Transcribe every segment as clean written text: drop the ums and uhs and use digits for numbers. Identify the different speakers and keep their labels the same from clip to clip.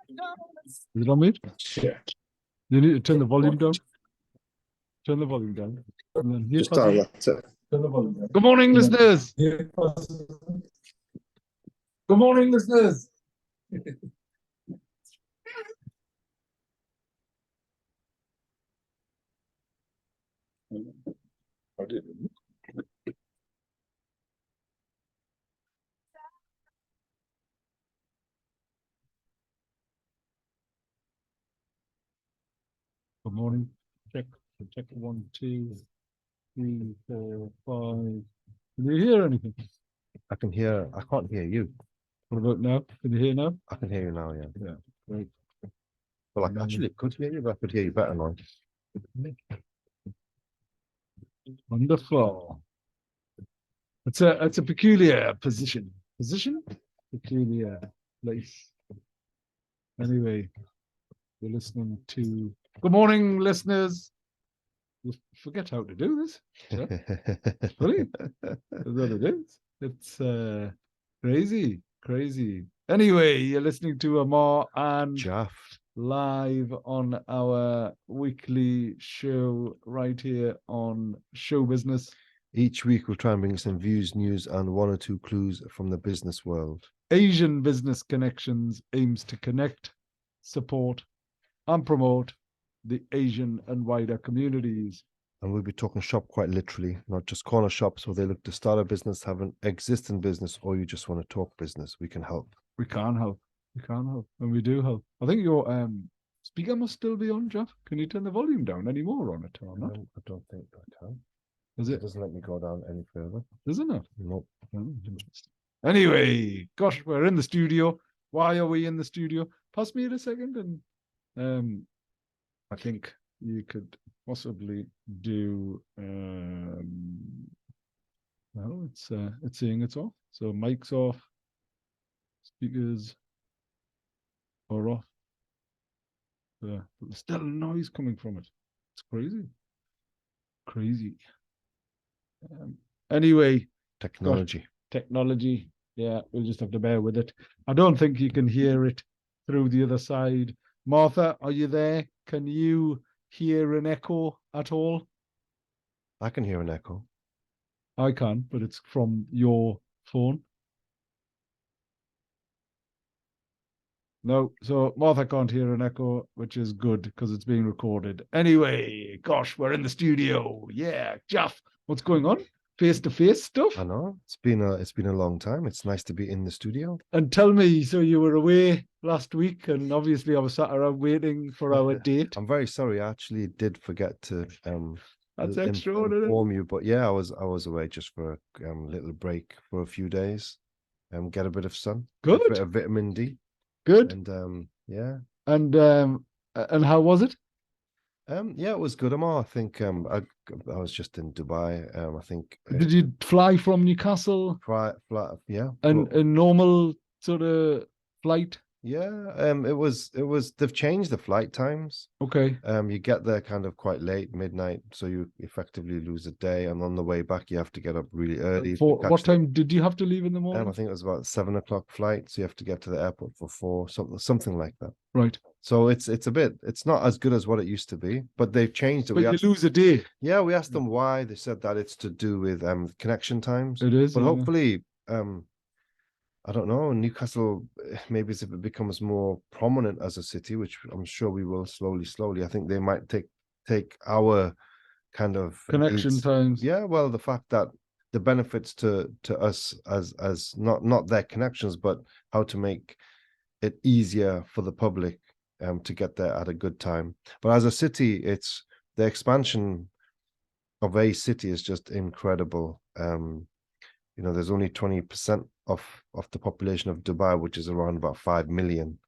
Speaker 1: Is it on mute?
Speaker 2: Check.
Speaker 1: You need to turn the volume down. Turn the volume down. And then
Speaker 2: Just down, that's it.
Speaker 1: turn the volume down. Good morning, listeners. Good morning, listeners. Good morning. Check 1, 2, 3, 4, 5. Can you hear anything?
Speaker 3: I can hear. I can't hear you.
Speaker 1: What about now? Can you hear now?
Speaker 3: I can hear you now. Yeah.
Speaker 1: Yeah. Great.
Speaker 3: Well, I actually could hear you, but I could hear you better now.
Speaker 1: Wonderful. It's a peculiar position. Peculiar place. Anyway, you're listening to. Good morning, listeners. You forget how to do this. It's brilliant. That's what it is. It's crazy. Anyway, you're listening to Ammar and
Speaker 3: Jalf.
Speaker 1: Live on our weekly show right here on Show Business.
Speaker 3: Each week we'll try and bring some views, news, and 1 or 2 clues from the business world.
Speaker 1: Asian Business Connections aims to connect, support, and promote the Asian and wider communities.
Speaker 3: And we'll be talking shop quite literally, not just corner shops where they look to start a business, have an existing business, or you just want to talk business. We can help.
Speaker 1: We can help. And we do help. I think your speaker must still be on, Jeff. Can you turn the volume down any more on it or not?
Speaker 3: I don't think I can.
Speaker 1: It
Speaker 3: doesn't let me go down any further.
Speaker 1: Isn't it?
Speaker 3: Nope.
Speaker 1: Anyway, gosh, we're in the studio. Why are we in the studio? Pass me it a second, and I think you could possibly do. Well, it's saying it's off. So mic's off, speakers are off. But there's still noise coming from it. It's crazy. Anyway, technology. Yeah, we'll just have to bear with it. I don't think you can hear it through the other side. Martha, are you there? Can you hear an echo at all?
Speaker 3: I can hear an echo.
Speaker 1: I can, but it's from your phone. No, so Martha can't hear an echo, which is good because it's being recorded. Anyway, gosh, we're in the studio. Yeah, Jeff, what's going on? Face-to-face stuff?
Speaker 3: I know. It's been a long time. It's nice to be in the studio.
Speaker 1: And tell me, so you were away last week, and obviously I was sat around waiting for our date.
Speaker 3: I'm very sorry. I actually did forget to
Speaker 1: That's extraordinary.
Speaker 3: Inform you, but yeah, I was away just for a little break for a few days, get a bit of sun,
Speaker 1: Good,
Speaker 3: a bit of vitamin D.
Speaker 1: Good,
Speaker 3: and yeah.
Speaker 1: And how was it?
Speaker 3: Yeah, it was good. I think I was just in Dubai. I think.
Speaker 1: Did you fly from Newcastle?
Speaker 3: Yeah.
Speaker 1: And a normal sort of flight?
Speaker 3: Yeah. It was. They've changed the flight times.
Speaker 1: Okay.
Speaker 3: You get there kind of quite late, midnight, so you effectively lose a day. And on the way back, you have to get up really early.
Speaker 1: For what time did you have to leave in the morning?
Speaker 3: I think it was about 7 o'clock flight, so you have to get to the airport for 4, something like that.
Speaker 1: Right.
Speaker 3: So it's not as good as what it used to be, but they've changed it.
Speaker 1: But you lose a day.
Speaker 3: Yeah, we asked them why. They said that it's to do with connection times.
Speaker 1: It is.
Speaker 3: But hopefully, I don't know, Newcastle, maybe if it becomes more prominent as a city, which I'm sure we will slowly. I think they might take our kind of
Speaker 1: connection times.
Speaker 3: Yeah, well, the fact that the benefits to us as not their connections, but how to make it easier for the public to get there at a good time. But as a city, it's the expansion of a city is just incredible. There's only 20% of the population of Dubai, which is around about 5 million.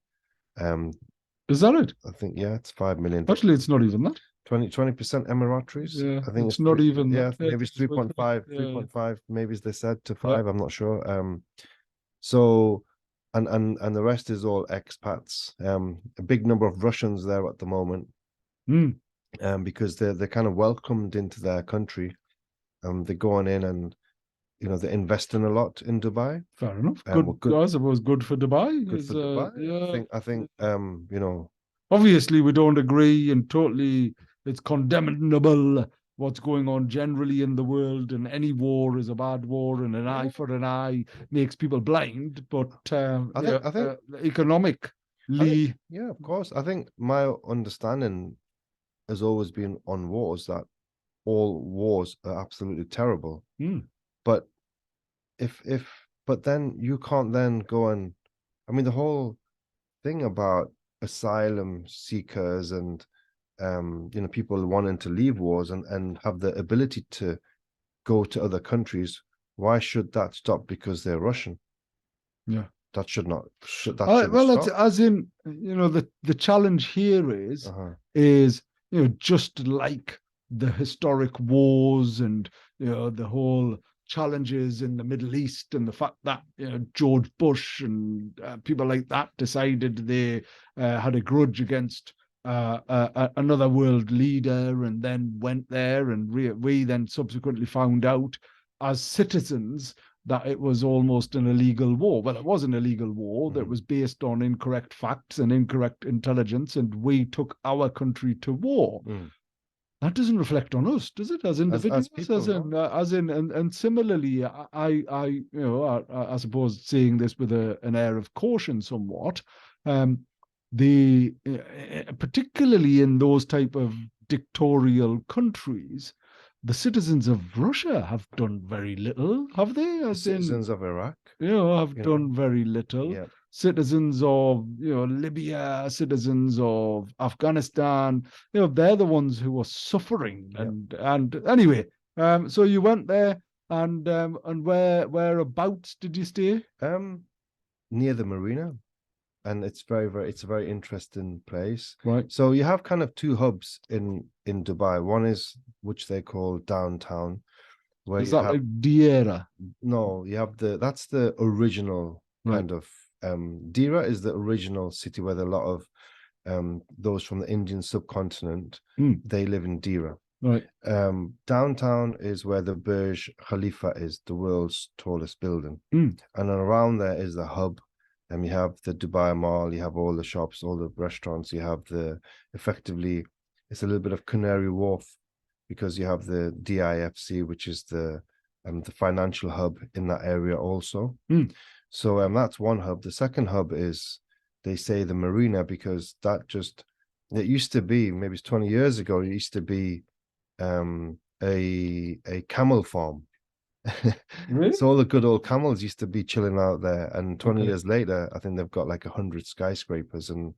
Speaker 1: Is that it?
Speaker 3: I think, yeah, it's 5 million.
Speaker 1: Actually, it's not even that.
Speaker 3: 20% Emiratis.
Speaker 1: Yeah,
Speaker 3: I think
Speaker 1: it's not even.
Speaker 3: Yeah,
Speaker 1: that.
Speaker 3: maybe it's 3.5,
Speaker 1: yeah.
Speaker 3: 3.5, maybe as they said, to 5. Yeah. I'm not sure. So, and the rest is all expats. A big number of Russians there at the moment. Because they're kind of welcomed into their country. They're going in and they're investing a lot in Dubai.
Speaker 1: Fair enough.
Speaker 3: Well,
Speaker 1: Good. I suppose good for Dubai.
Speaker 3: good for Dubai.
Speaker 1: Yeah.
Speaker 3: I think
Speaker 1: Obviously, we don't agree, and totally, it's condemnable what's going on generally in the world, and any war is a bad war, and an eye for an eye makes people blind. But
Speaker 3: I think
Speaker 1: economically,
Speaker 3: yeah, of course. I think my understanding has always been on wars that all wars are absolutely terrible. But but then you can't then go and, I mean, the whole thing about asylum seekers and people wanting to leave wars and have the ability to go to other countries, why should that stop because they're Russian?
Speaker 1: yeah.
Speaker 3: That shouldn't
Speaker 1: Well, it's
Speaker 3: stop.
Speaker 1: as in, the challenge here is just like the historic wars and the whole challenges in the Middle East, and the fact that George Bush and people like that decided they had a grudge against another world leader, and then went there, and we then subsequently found out as citizens that it was almost an illegal war. Well, it was an illegal war that was based on incorrect facts and incorrect intelligence, and we took our country to war. That doesn't reflect on us, does it? As individuals,
Speaker 3: as people,
Speaker 1: and similarly, I suppose, seeing this with an air of caution, somewhat, the particularly in those type of dictatorial countries, the citizens of Russia have done very little, have they?
Speaker 3: the citizens of Iraq,
Speaker 1: have done very little.
Speaker 3: Yeah.
Speaker 1: Citizens of Libya, citizens of Afghanistan, they're the ones who are suffering.
Speaker 3: Yeah.
Speaker 1: And anyway, so you went there, and whereabouts did you stay?
Speaker 3: Near the marina. And it's it's a very interesting place.
Speaker 1: Right.
Speaker 3: So you have kind of two hubs in Dubai. One is, which they call downtown, where
Speaker 1: Is that like Deira?
Speaker 3: No, you have that's the original kind of Deira is the original city where a lot of those from the Indian subcontinent, they live in Deira.
Speaker 1: Right.
Speaker 3: Downtown is where the Burj Khalifa is, the world's tallest building. And then around there is the hub. And you have the Dubai Mall, you have all the shops, all the restaurants, you have effectively, it's a little bit of Canary Wharf, because you have the DIFC, which is the financial hub in that area also. So that's one hub. The second hub is, they say, the marina, because it used to be, maybe it's 20 years ago, it used to be a camel farm.
Speaker 1: Really?
Speaker 3: So all the good old camels used to be chilling out there, and 20 years later, I think they've got like 100 skyscrapers and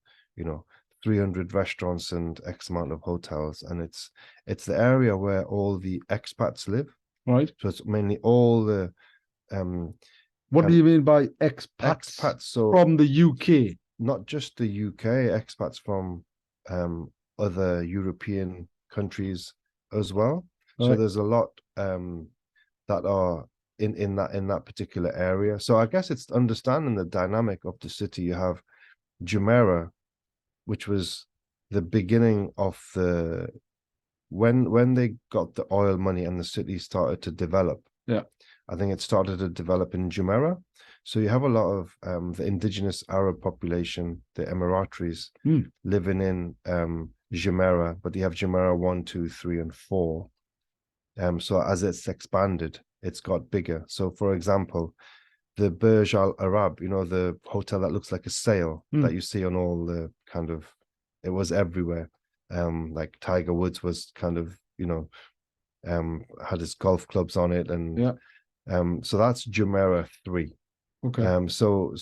Speaker 3: 300 restaurants and X amount of hotels, and it's the area where all the expats live.
Speaker 1: Right.
Speaker 3: So it's mainly all the
Speaker 1: what do you mean by expats?
Speaker 3: Expats, so
Speaker 1: from the UK,
Speaker 3: not just the UK, expats from other European countries as well. So there's a lot that are in that particular area. So I guess it's understanding the dynamic of the city. You have Jumeirah, which was the beginning of when they got the oil money and the city started to develop.
Speaker 1: Yeah,
Speaker 3: I think it started to develop in Jumeirah. So you have a lot of the indigenous Arab population, the Emiratis, living in Jumeirah, but you have Jumeirah 1, 2, 3, and 4. So as it's expanded, it's got bigger. So, for example, the Burj Al Arab, the hotel that looks like a sail that you see on all the it was everywhere. Like Tiger Woods was kind of, had his golf clubs on it, and so that's Jumeirah 3.
Speaker 1: Okay.
Speaker 3: So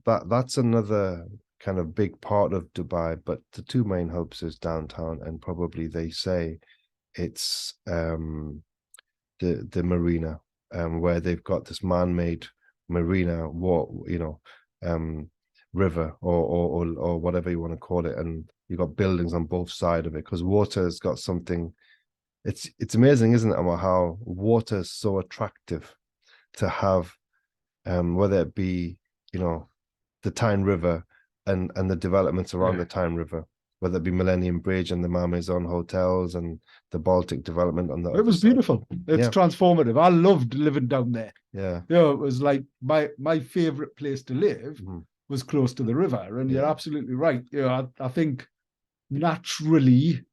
Speaker 3: that's another kind of big part of Dubai, but the two main hubs is downtown, and probably they say it's the marina, where they've got this man-made marina, river or whatever you want to call it, and you've got buildings on both sides of it, because water has got something. It's amazing, isn't it, Ammar, how water is so attractive to have, whether it be the Tyne River and the developments around the Tyne River. whether it be Millennium Bridge and the Malmaison hotels and the Baltic development on the
Speaker 1: It
Speaker 3: other
Speaker 1: was
Speaker 3: side.
Speaker 1: beautiful. It's
Speaker 3: Yeah.
Speaker 1: transformative. I loved living down there.
Speaker 3: Yeah.
Speaker 1: You know, it was like my favorite place to live
Speaker 3: Mhm.
Speaker 1: was close to the river. And you're
Speaker 3: Yeah.
Speaker 1: absolutely right. You know, I think naturally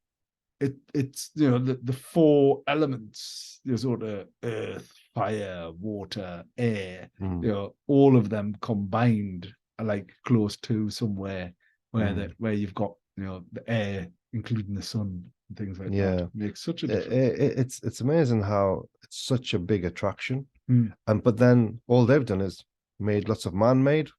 Speaker 1: it's you know the four elements, you know, sort of earth, fire, water, air,
Speaker 3: Mm.
Speaker 1: you know, all of them combined are like close to somewhere where where you've got, you know, the air, including the sun and things like
Speaker 3: Yeah.
Speaker 1: that. Makes such a difference.
Speaker 3: It's amazing how it's such a big attraction.
Speaker 1: Mm.
Speaker 3: And but then all they've done is made lots of man-made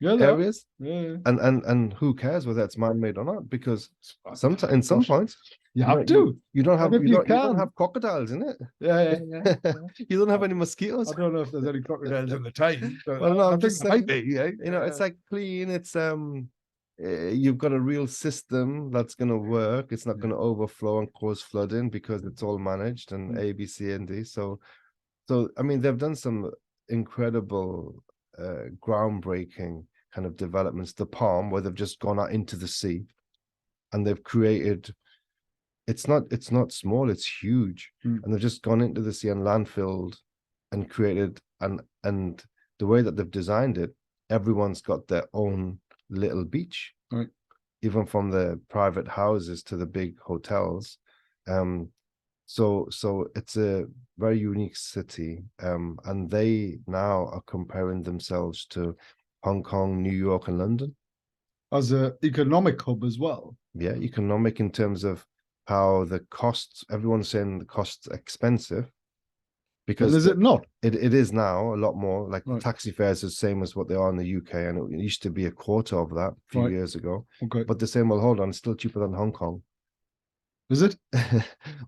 Speaker 1: Yeah,
Speaker 3: areas.
Speaker 1: yeah.
Speaker 3: And who cares whether it's man-made or not? Because sometimes in some points
Speaker 1: you have to.
Speaker 3: you don't have
Speaker 1: And if
Speaker 3: you
Speaker 1: you
Speaker 3: don't
Speaker 1: can.
Speaker 3: have crocodiles in it.
Speaker 1: Yeah.
Speaker 3: You don't have any mosquitoes.
Speaker 1: I don't know if there's any crocodiles in the time. But
Speaker 3: Well, no,
Speaker 1: I
Speaker 3: I'm
Speaker 1: think
Speaker 3: just
Speaker 1: there might
Speaker 3: saying,
Speaker 1: be. Yeah,
Speaker 3: you know, it's like clean. It's you've got a real system that's going to work. It's not going to overflow and cause flooding because it's all managed and A, B, C, and D. So I mean, they've done some incredible, groundbreaking kind of developments. The Palm, where they've just gone out into the sea, and they've created. It's not small. It's huge, and they've just gone into the sea and landfilled, and created and the way that they've designed it, everyone's got their own little beach,
Speaker 1: right.
Speaker 3: Even from the private houses to the big hotels. So it's a very unique city, and they now are comparing themselves to Hong Kong, New York, and London
Speaker 1: As an economic hub as well.
Speaker 3: Yeah, economic in terms of how the costs. Everyone's saying the costs expensive. Because
Speaker 1: is it not?
Speaker 3: It is now a lot more. Like
Speaker 1: right.
Speaker 3: taxi fares are the same as what they are in the UK, and it used to be a quarter of that a few years ago.
Speaker 1: Okay.
Speaker 3: But they're saying, well, hold on, it's still cheaper than Hong Kong.
Speaker 1: Is it?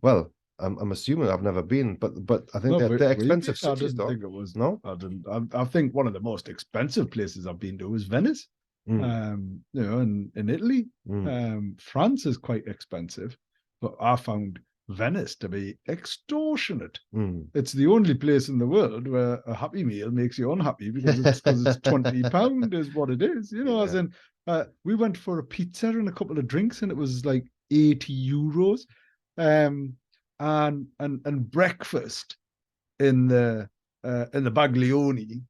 Speaker 3: Well, I'm assuming I've never been, but I think they're expensive cities.
Speaker 1: I didn't
Speaker 3: though.
Speaker 1: think it was.
Speaker 3: No,
Speaker 1: I didn't. I think one of the most expensive places I've been to was Venice. You know, in Italy. France is quite expensive, but I found Venice to be extortionate. It's the only place in the world where a Happy Meal makes you unhappy because it's £20 is what it is. You know, as in we went for a pizza and a couple of drinks, and it was like €80. And breakfast in the Baglioni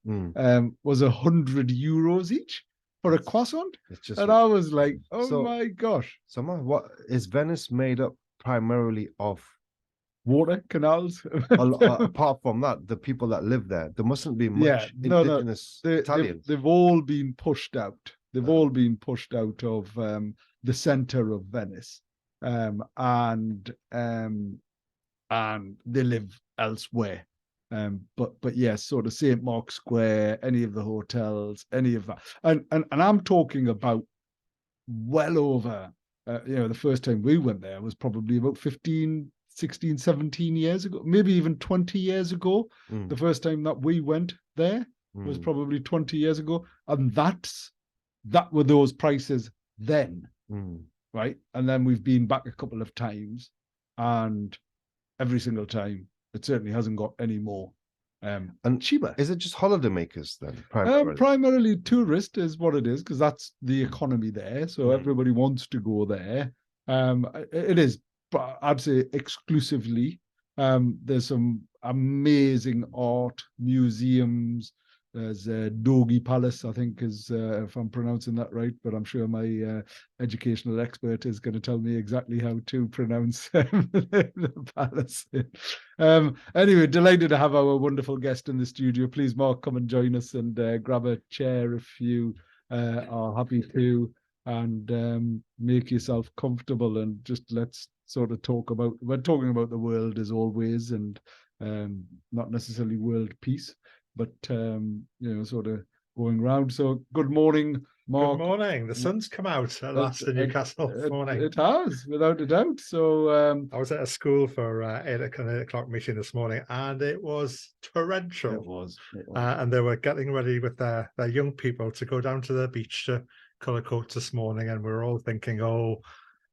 Speaker 1: was €100 each for a croissant. And I was like, oh my gosh.
Speaker 3: So what is Venice made up primarily of?
Speaker 1: Water, canals.
Speaker 3: Apart from that, the people that live there mustn't be much indigenous Italians.
Speaker 1: They've all been pushed out. They've all been pushed out of the center of Venice. And they live elsewhere. But yes, sort of St. Mark's Square, any of the hotels, any of that. And I'm talking about well over, you know, the first time we went there was probably about 15, 16, 17 years ago, maybe even 20 years ago. The first time that we went there was probably 20 years ago. And that were those prices then, right? And then we've been back a couple of times, and every single time, it certainly hasn't got any more and cheaper.
Speaker 3: Is it just holidaymakers then?
Speaker 1: Primarily tourist is what it is, because that's the economy there. So everybody wants to go there. It is, but I'd say exclusively. There's some amazing art, museums. There's Dogi Palace, I think, is if I'm pronouncing that right, but I'm sure my educational expert is going to tell me exactly how to pronounce the palace. Anyway, delighted to have our wonderful guest in the studio. Please, Mark, come and join us and grab a chair if you are happy to, and make yourself comfortable, and just let's sort of talk about, we're talking about the world as always, and not necessarily world peace, but you know, sort of going round. So good morning, Mark.
Speaker 2: Good morning. The sun's come out at last in Newcastle this morning.
Speaker 1: It has, without a doubt. So
Speaker 2: I was at a school for 8 o'clock meeting this morning, and it was torrential.
Speaker 1: It was.
Speaker 2: And they were getting ready with their young people to go down to the beach to colour coats this morning, and we were all thinking, oh,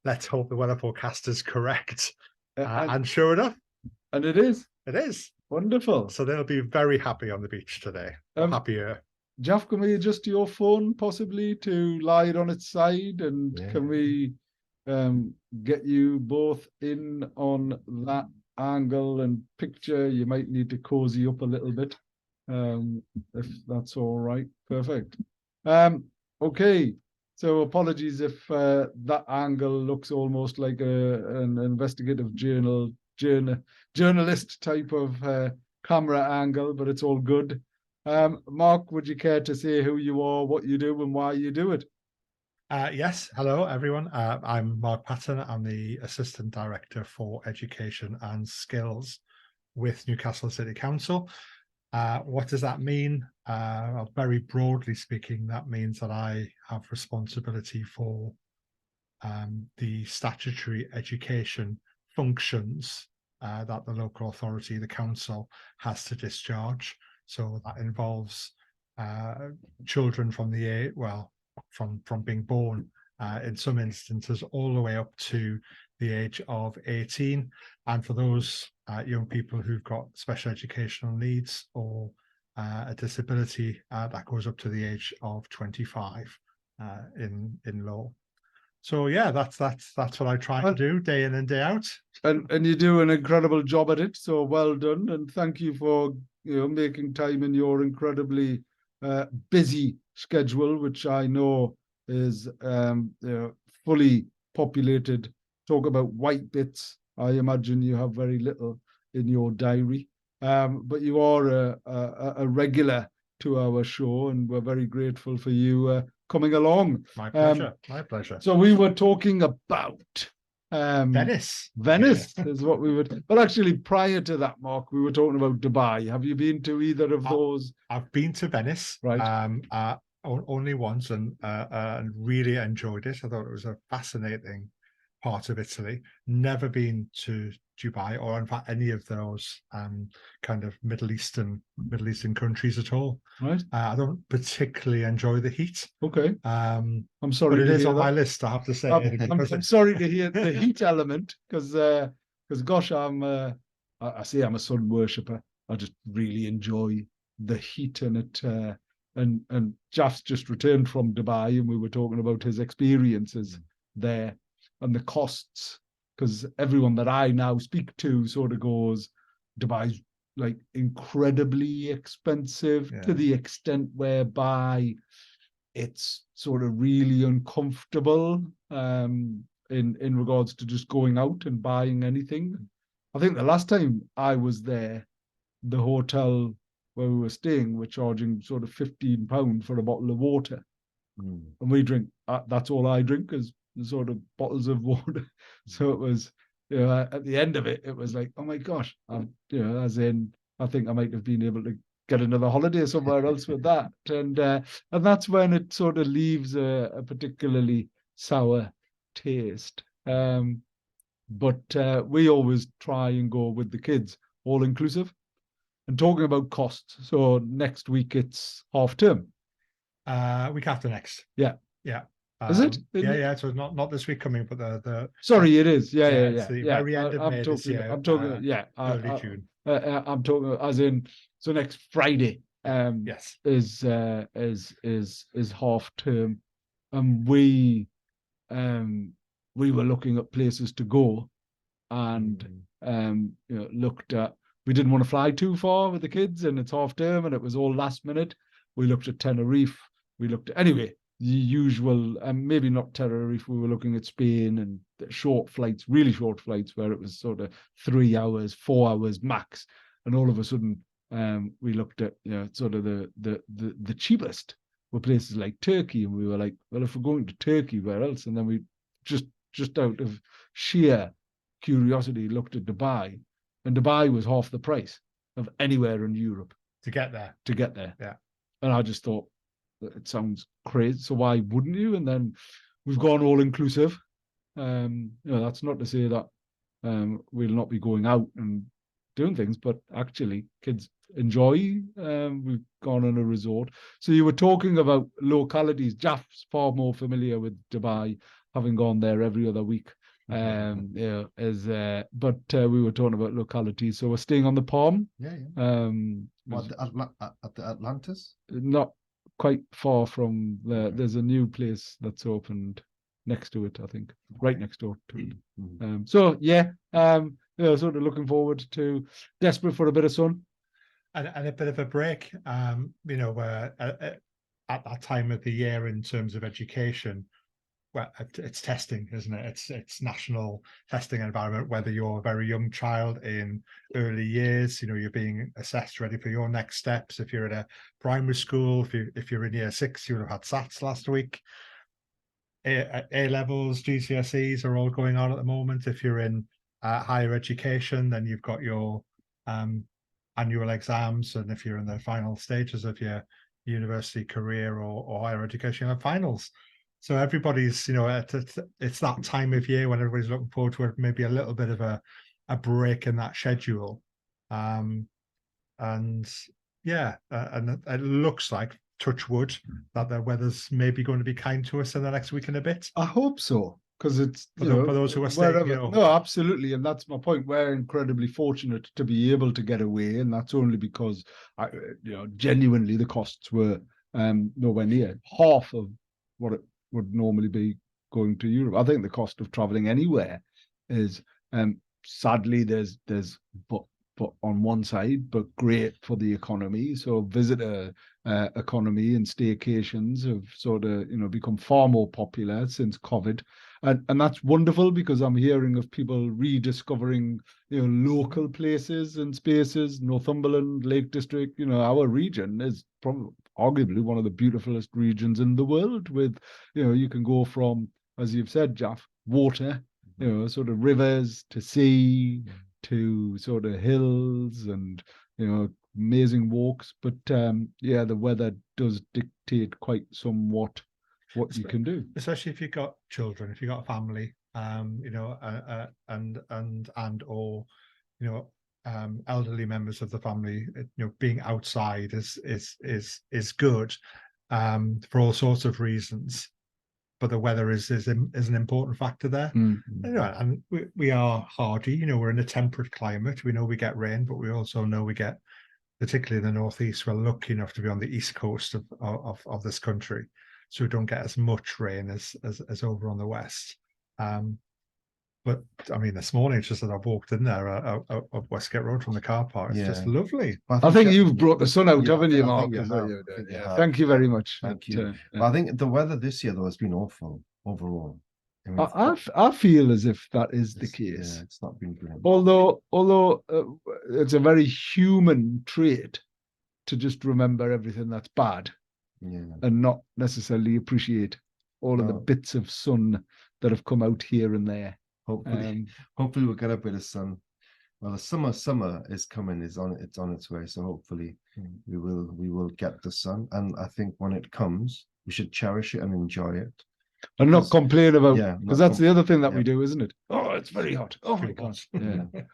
Speaker 2: let's hope the weather forecast is correct. And sure enough.
Speaker 1: And it is.
Speaker 2: It is.
Speaker 1: Wonderful.
Speaker 2: So they'll be very happy on the beach today. Happier.
Speaker 1: Jeff, can we adjust your phone possibly to lie it on its side? And can we get you both in on that angle and picture. You might need to cozy up a little bit, if that's all right. Perfect. Okay. So apologies if that angle looks almost like an investigative journalist type of camera angle, but it's all good. Mark, would you care to say who you are, what you do, and why you do it?
Speaker 2: Yes, hello everyone. I'm Mark Patton. I'm the Assistant Director for Education and Skills with Newcastle City Council. What does that mean? Well, very broadly speaking, that means that I have responsibility for the statutory education functions that the local authority, the council, has to discharge. So that involves children from the age, well, from being born in some instances all the way up to the age of 18. And for those young people who've got special educational needs or a disability, that goes up to the age of 25 in law. So yeah, that's what I try to do day in and day out.
Speaker 1: And you do an incredible job at it. So well done, and thank you for making time in your incredibly busy schedule, which I know is fully populated. Talk about white bits. I imagine you have very little in your diary, but you are a regular to our show, and we're very grateful for you coming along.
Speaker 2: My pleasure. My pleasure.
Speaker 1: So we were talking about
Speaker 2: Venice.
Speaker 1: Venice is what we would. But actually, prior to that, Mark, we were talking about Dubai. Have you been to either of those?
Speaker 2: I've been to Venice,
Speaker 1: right?
Speaker 2: Only once, and really enjoyed it. I thought it was a fascinating part of Italy. Never been to Dubai, or in fact any of those kind of Middle Eastern countries at all.
Speaker 1: Right.
Speaker 2: I don't particularly enjoy the heat.
Speaker 1: Okay. I'm sorry,
Speaker 2: but it is on my list, I have to say.
Speaker 1: I'm sorry to hear the heat element, because gosh, I say I'm a sun worshipper. I just really enjoy the heat in it. And Jeff's just returned from Dubai, and we were talking about his experiences there and the costs, because everyone that I now speak to sort of goes, Dubai's like incredibly expensive, to the extent whereby it's sort of really uncomfortable in regards to just going out and buying anything. I think the last time I was there, the hotel where we were staying were charging sort of £15 for a bottle of water. And we drink, that's all I drink is sort of bottles of water. So it was, at the end of it, it was like, oh my gosh, as in, I think I might have been able to get another holiday somewhere else with that. And that's when it sort of leaves a particularly sour taste. But we always try and go with the kids, all inclusive. And talking about costs, so next week it's half term.
Speaker 2: Week after next.
Speaker 1: Yeah. Is it?
Speaker 2: Yeah. So not this week coming, but the.
Speaker 1: Sorry, it is. Yeah.
Speaker 2: It's the very end of May this year.
Speaker 1: I'm talking.
Speaker 2: Early June.
Speaker 1: I'm talking as in. So next Friday.
Speaker 2: Yes.
Speaker 1: Is half term, and we were looking at places to go, and looked at. We didn't want to fly too far with the kids, and it's half term, and it was all last minute. We looked at Tenerife. We looked at, anyway, the usual, maybe not Tenerife. We were looking at Spain and short flights, really short flights, where it was sort of 3 hours, 4 hours max. And all of a sudden, we looked at sort of the cheapest were places like Turkey, and we were like, well, if we're going to Turkey, where else? And then we just out of sheer curiosity looked at Dubai. And Dubai was half the price of anywhere in Europe.
Speaker 2: To get there.
Speaker 1: Yeah. And I just thought, it sounds crazy. So why wouldn't you? And then we've gone all inclusive. That's not to say that we'll not be going out and doing things, but actually kids enjoy. We've gone on a resort. So you were talking about localities. Jaff's far more familiar with Dubai, having gone there every other week. But we were talking about localities. So we're staying on the Palm.
Speaker 3: At the Atlantis?
Speaker 1: Not quite far from there. There's a new place that's opened next to it, I think, right next door to it.
Speaker 3: Mhm.
Speaker 1: So yeah, sort of looking forward to, desperate for a bit of sun.
Speaker 2: And a bit of a break, at that time of the year in terms of education, well, it's testing, isn't it? It's national testing environment. Whether you're a very young child in early years, you're being assessed, ready for your next steps. If you're at a primary school, if you're in year 6, you'll have had SATs last week. A levels, GCSEs are all going on at the moment. If you're in higher education, then you've got your annual exams, and if you're in the final stages of your university career or higher education, you have finals. So everybody's, it's that time of year when everybody's looking forward to maybe a little bit of a break in that schedule. And yeah, and it looks like, touch wood, that the weather's maybe going to be kind to us in the next week and a bit.
Speaker 1: I hope so, because it's
Speaker 2: For those who are staying,
Speaker 1: no, absolutely, and that's my point. We're incredibly fortunate to be able to get away, and that's only because, genuinely the costs were nowhere near half of what it would normally be going to Europe. I think the cost of traveling anywhere is, sadly, there's but on one side, but great for the economy. So visitor economy and staycations have sort of become far more popular since COVID, and that's wonderful, because I'm hearing of people rediscovering local places and spaces. Northumberland, Lake District, our region is probably arguably one of the beautifulest regions in the world. With you can go from, as you've said, Jalf, water, sort of rivers, to sea, to sort of hills, and amazing walks. But yeah, the weather does dictate quite somewhat what you can do,
Speaker 2: especially if you've got children, if you've got a family, or elderly members of the family. Being outside is good for all sorts of reasons, but the weather is an important factor there. And we are hardy. We're in a temperate climate. We know we get rain, but we also know we get, particularly in the northeast, we're lucky enough to be on the east coast of this country, so we don't get as much rain as over on the west. But I mean, this morning, just as I've walked in there up Westgate Road from the car park, it's just lovely.
Speaker 1: I think you've brought the sun out, haven't you, Mark? Thank you very much.
Speaker 3: Thank you. I think the weather this year, though, has been awful overall.
Speaker 1: I feel as if that is the case.
Speaker 3: Yeah, it's not been brilliant.
Speaker 1: Although it's a very human trait to just remember everything that's bad, and not necessarily appreciate all of the bits of sun that have come out here and there.
Speaker 3: Hopefully we'll get a bit of sun. Well, the summer is coming, it's on its way. So hopefully we will get the sun. And I think when it comes, we should cherish it and enjoy it.
Speaker 1: And not complain about, because that's the other thing that we do, isn't it? Oh, it's very hot. Oh my God.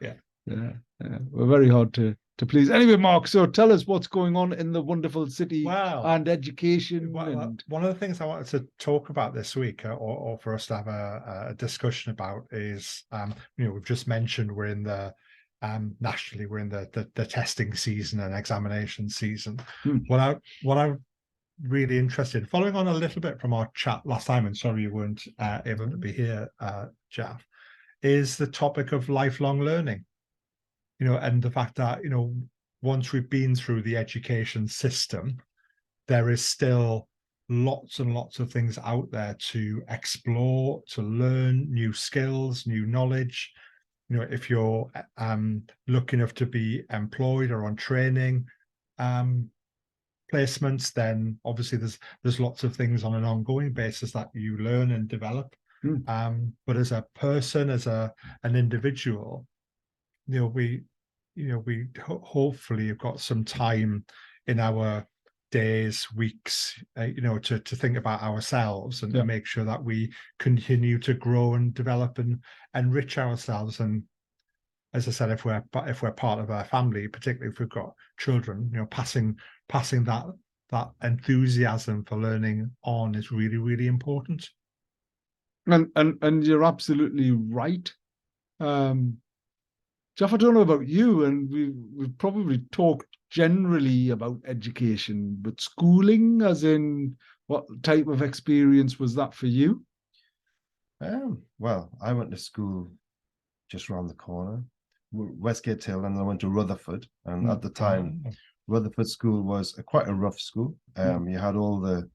Speaker 1: Yeah. We're very hard to please. Anyway, Mark, so tell us what's going on in the wonderful city and education.
Speaker 2: One of the things I wanted to talk about this week, or for us to have a discussion about, is we've just mentioned we're in the nationally we're in the testing season and examination season. What I'm really interested in, following on a little bit from our chat last time, and sorry you weren't able to be here, Jalf, is the topic of lifelong learning. And the fact that, once we've been through the education system, there is still lots and lots of things out there to explore, to learn new skills, new knowledge. If you're lucky enough to be employed or on training placements, then obviously there's lots of things on an ongoing basis that you learn and develop. But as a person, as an individual, we hopefully have got some time in our days, weeks, to think about ourselves and to make sure that we continue to grow and develop and enrich ourselves. And as I said, if we're part of a family, particularly if we've got children, passing that enthusiasm for learning on is really, really important.
Speaker 1: And you're absolutely right. Jalf, I don't know about you, and we've probably talked generally about education, but schooling, as in, what type of experience was that for you?
Speaker 3: Well, I went to school just around the corner, Westgate Hill, and then I went to Rutherford. And at the time, Rutherford School was quite a rough school. You had all the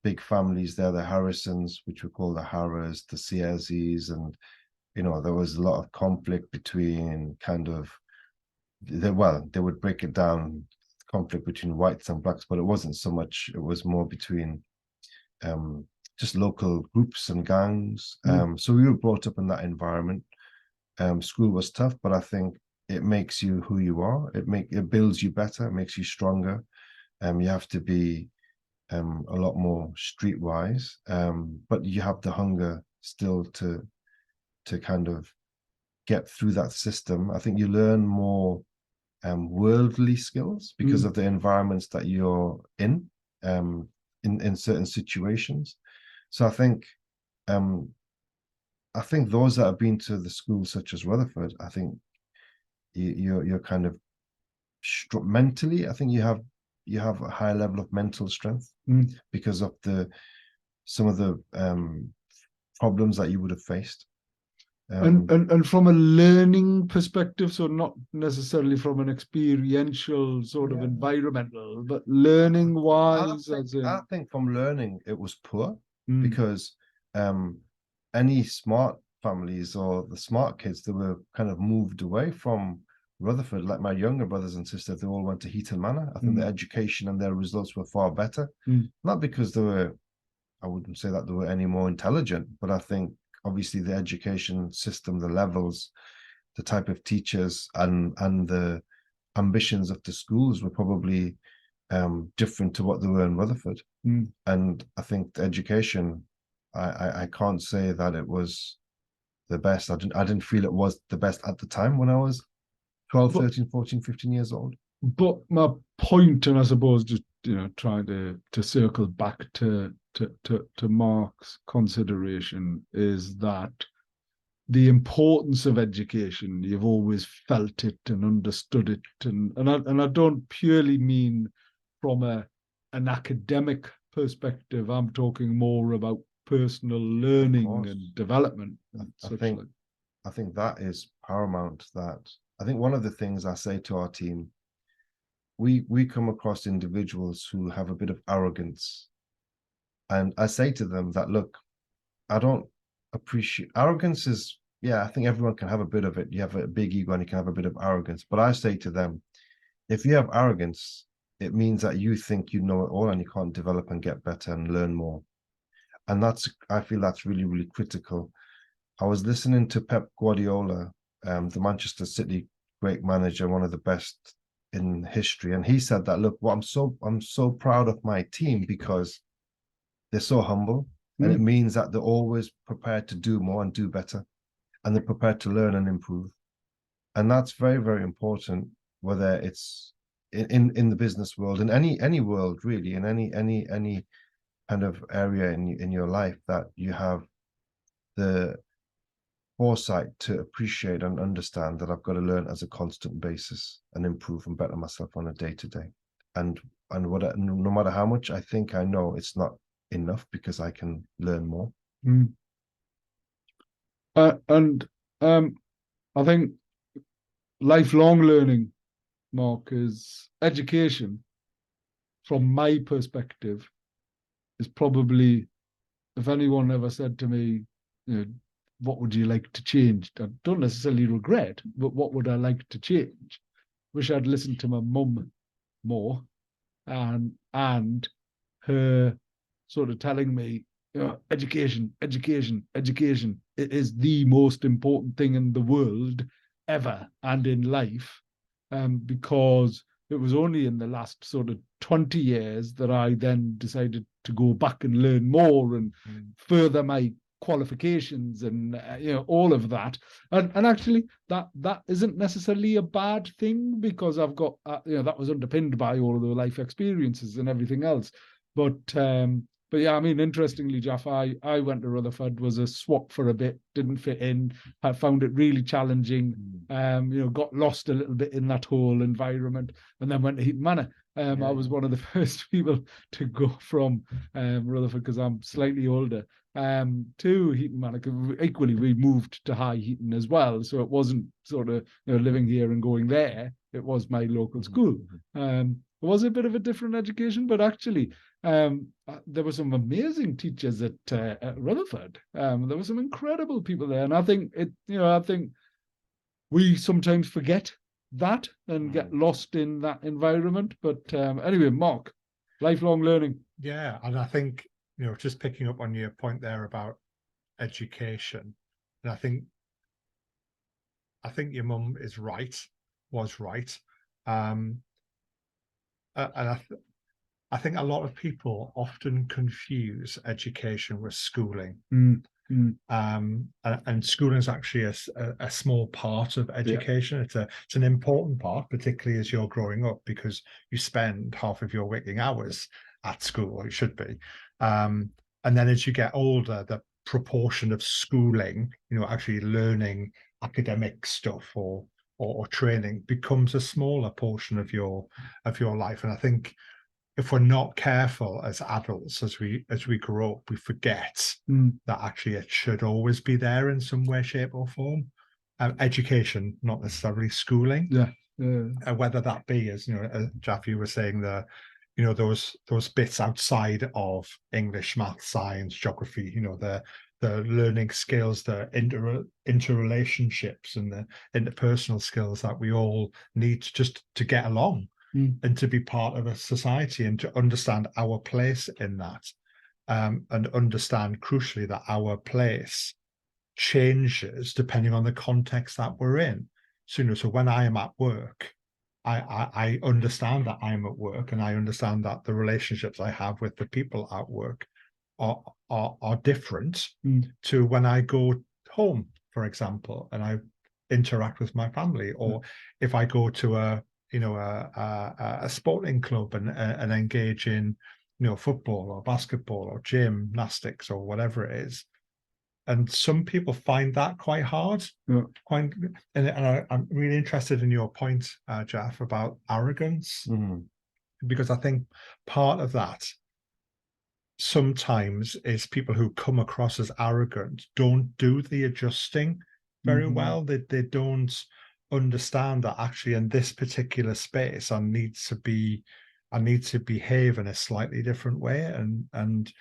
Speaker 3: big families there, the Harrisons, which were called the Harrows, the Searses, and there was a lot of conflict between they would break it down, conflict between whites and blacks, but it wasn't so much. It was more between just local groups and gangs. So we were brought up in that environment. School was tough, but I think it makes you who you are. It builds you better, it makes you stronger. You have to be a lot more streetwise, but you have the hunger still to kind of get through that system. I think you learn more worldly skills because of the environments that you're in certain situations. So I think those that have been to the schools such as Rutherford, I think you're kind of mentally, I think you have a high level of mental strength because of some of the problems that you would have faced.
Speaker 1: And from a learning perspective, so not necessarily from an experiential sort of environmental, but learning wise.
Speaker 3: I think from learning it was poor because any smart families or the smart kids that were kind of moved away from Rutherford, like my younger brothers and sisters, they all went to Heaton Manor. I think the education and their results were far better. Not because I wouldn't say that they were any more intelligent, but I think obviously the education system, the levels, the type of teachers and the ambitions of the schools were probably different to what they were in Rutherford. And I think the education, I can't say that it was the best. I didn't feel it was the best at the time when I was 12, 13, 14, 15 years old.
Speaker 1: But my point, and I suppose just trying to circle back to Mark's consideration, is that the importance of education, you've always felt it and understood it, and I don't purely mean from an academic perspective. I'm talking more about personal learning and development.
Speaker 3: I think that is paramount. I think one of the things I say to our team, we come across individuals who have a bit of arrogance. And I say to them that, look, I don't appreciate arrogance I think everyone can have a bit of it. You have a big ego and you can have a bit of arrogance. But I say to them, if you have arrogance, it means that you think you know it all and you can't develop and get better and learn more. And I feel that's really, really critical. I was listening to Pep Guardiola, the Manchester City great manager, one of the best in history, and he said that, look, I'm so proud of my team because they're so humble, and it means that they're always prepared to do more and do better, and they're prepared to learn and improve. And that's very, very important, whether it's in the business world, in any world really, in any kind of area in your life, that you have the foresight to appreciate and understand that I've got to learn as a constant basis and improve and better myself on a day-to-day. And no matter how much I think I know, it's not enough because I can learn more.
Speaker 1: And I think lifelong learning, Mark, is education, from my perspective, is probably, if anyone ever said to me, what would you like to change? I don't necessarily regret, but what would I like to change? Wish I'd listened to my mum more, and her sort of telling me, education. It is the most important thing in the world ever and in life, because it was only in the last sort of 20 years that I then decided to go back and learn more and further my qualifications and all of that, and actually that isn't necessarily a bad thing, because I've got that was underpinned by all of the life experiences and everything else. But yeah, I mean, interestingly, Jeff, I went to Rutherford, was a swap for a bit, didn't fit in. I found it really challenging. Got lost a little bit in that whole environment, and then went to Heaton Manor. I
Speaker 2: Yeah.
Speaker 1: was one of the first people to go from Rutherford, because I'm slightly older, to Heaton Manor. Equally, we moved to High Heaton as well, so it wasn't sort of living here and going there. It was my local school. It was a bit of a different education, but actually, there were some amazing teachers at Rutherford. There were some incredible people there, and I think I think we sometimes forget that and get lost in that environment. But anyway, Mark, lifelong learning.
Speaker 2: Yeah, and I think, just picking up on your point there about education, and I think your mum is right, was right. And I think a lot of people often confuse education with schooling. And schooling is actually a small part of education. It's an important part, particularly as you're growing up, because you spend half of your waking hours at school, or it should be. And then as you get older, the proportion of schooling, actually learning academic stuff or training, becomes a smaller portion of your life. And I think if we're not careful as adults, as we grow up, we forget that actually it should always be there in some way, shape, or form. Education, not necessarily schooling. Whether that be, as Jaff, you were saying, those bits outside of English, math, science, geography. The learning skills, the interrelationships, and the interpersonal skills that we all need just to get along. And to be part of a society, and to understand our place in that, and understand crucially that our place changes depending on the context that we're in. So when I am at work, I understand that I'm at work, and I understand that the relationships I have with the people at work are different to when I go home, for example, and I interact with my family, or if I go to a sporting club and engage in football or basketball or gymnastics or whatever it is. And some people find that quite hard. And I'm really interested in your point, Jeff, about arrogance, because I think part of that sometimes is people who come across as arrogant don't do the adjusting very well. They don't understand that actually in this particular space I need to behave in a slightly different way and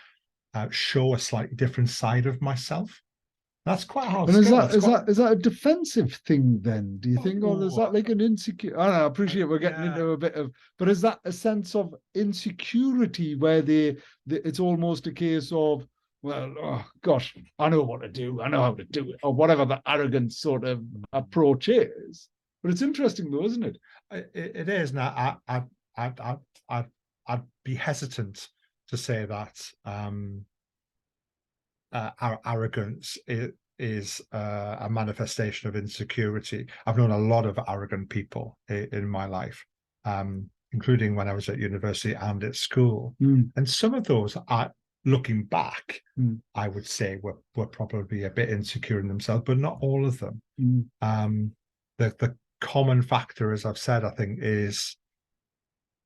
Speaker 2: show a slightly different side of myself. That's quite hard.
Speaker 1: And is that a defensive thing then, do you think? Or is that like an insecure? I don't know, I appreciate we're getting into a bit of, but is that a sense of insecurity where it's almost a case of, well, oh gosh, I know what to do, I know how to do it, or whatever the arrogant sort of approach is. But it's interesting though, isn't it?
Speaker 2: It is. Now, I'd be hesitant to say that our arrogance is a manifestation of insecurity. I've known a lot of arrogant people in my life, including when I was at university and at school. And some of those are, looking back, I would say were probably a bit insecure in themselves, but not all of them. The common factor, as I've said, I think, is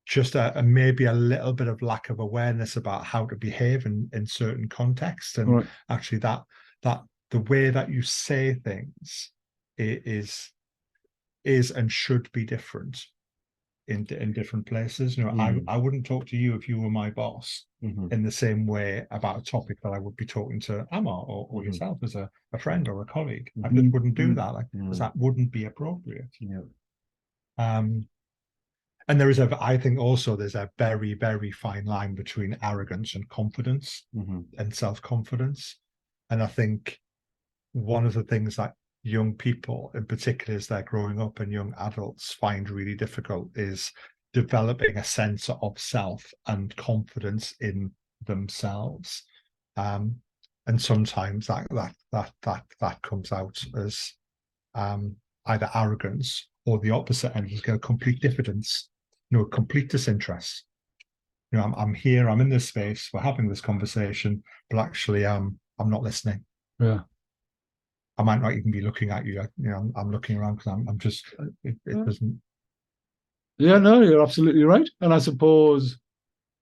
Speaker 2: just maybe a little bit of lack of awareness about how to behave in certain contexts. And actually that the way that you say things is and should be different in different places. I wouldn't talk to you if you were my boss in the same way about a topic that I would be talking to Ammar or yourself as a friend or a colleague. I just wouldn't do that, because that wouldn't be appropriate. And I think also there's a very, very fine line between arrogance and confidence and self-confidence. And I think one of the things that young people, in particular as they're growing up, and young adults find really difficult, is developing a sense of self and confidence in themselves. And sometimes that comes out as either arrogance, or the opposite end is a complete diffidence, complete disinterest. I'm here, I'm in this space, we're having this conversation, but actually I'm not listening. I might not even be looking at you. I'm looking around because I'm just, it doesn't.
Speaker 1: Yeah, no, you're absolutely right. And I suppose,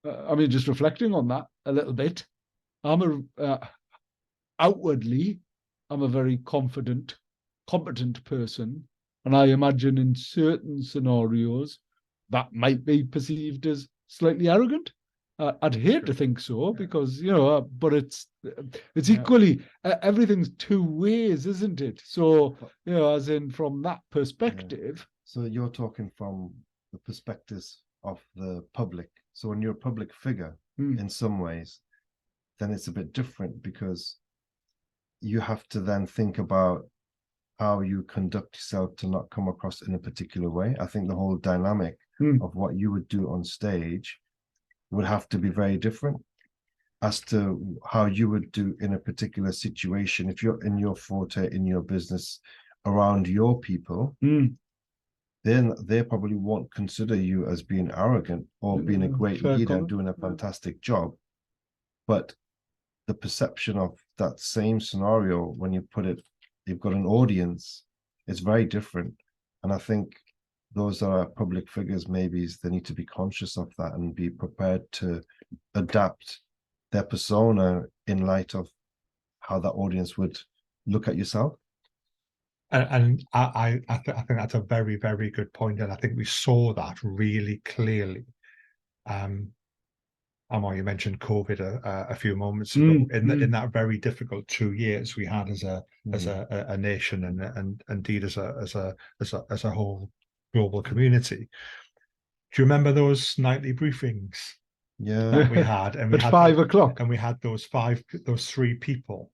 Speaker 1: I mean, just reflecting on that a little bit, outwardly, I'm a very confident, competent person. And I imagine in certain scenarios that might be perceived as slightly arrogant. I'd hate to think so because, but it's equally, everything's two ways, isn't it? So, as in from that perspective.
Speaker 3: So you're talking from the perspectives of the public. So when you're a public figure, in some ways, then it's a bit different because you have to then think about how you conduct yourself to not come across in a particular way. I think the whole dynamic of what you would do on stage would have to be very different as to how you would do in a particular situation. If you're in your forte, in your business, around your people, then they probably won't consider you as being arrogant or being a great leader and doing a fantastic job. But the perception of that same scenario, when you put it, you've got an audience, it's very different. And I think those that are public figures, maybe they need to be conscious of that and be prepared to adapt their persona in light of how that audience would look at yourself.
Speaker 2: And I think that's a very, very good point. And I think we saw that really clearly. Ammar, you mentioned COVID a few moments ago. In that very difficult 2 years we had as a nation and indeed as a whole global community. Do you remember those nightly briefings that we had? And we
Speaker 1: at
Speaker 2: had
Speaker 1: 5 o'clock,
Speaker 2: and we had those three people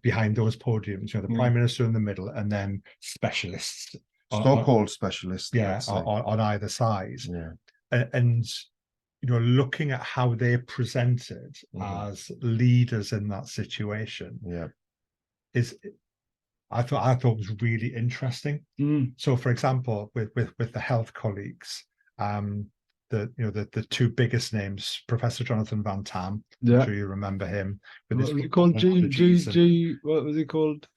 Speaker 2: behind those podiums. The Prime Minister in the middle, and then specialists,
Speaker 3: So-called specialists,
Speaker 2: on either side.
Speaker 3: Yeah.
Speaker 2: And looking at how they presented as leaders in that situation, I thought was really interesting. So, for example, with the health colleagues, the two biggest names, Professor Jonathan Van Tam, I'm sure you remember him. With
Speaker 1: what was he called? What was he called?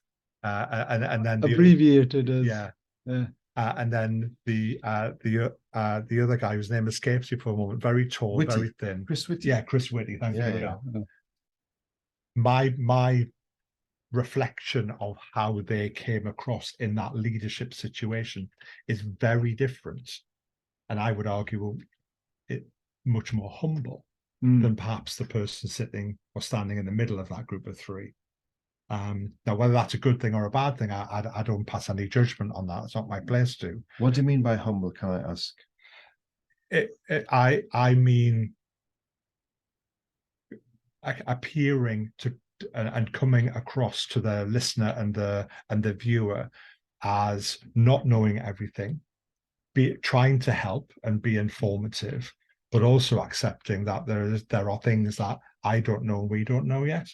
Speaker 2: And then
Speaker 1: abbreviated as
Speaker 2: and then the other guy whose name escapes me for a moment, very tall,
Speaker 3: Whitty.
Speaker 2: very thin.
Speaker 3: Chris Whitty.
Speaker 2: Yeah, Chris Whitty. Thank you.
Speaker 3: Yeah.
Speaker 2: My reflection of how they came across in that leadership situation is very different, and I would argue it much more humble than perhaps the person sitting or standing in the middle of that group of three. Now, whether that's a good thing or a bad thing, I don't pass any judgment on that. It's not my place to.
Speaker 3: What do you mean by humble? Can I ask?
Speaker 2: I mean appearing to and coming across to the listener and the viewer as not knowing everything, trying to help and be informative, but also accepting that there are things that I don't know, we don't know yet.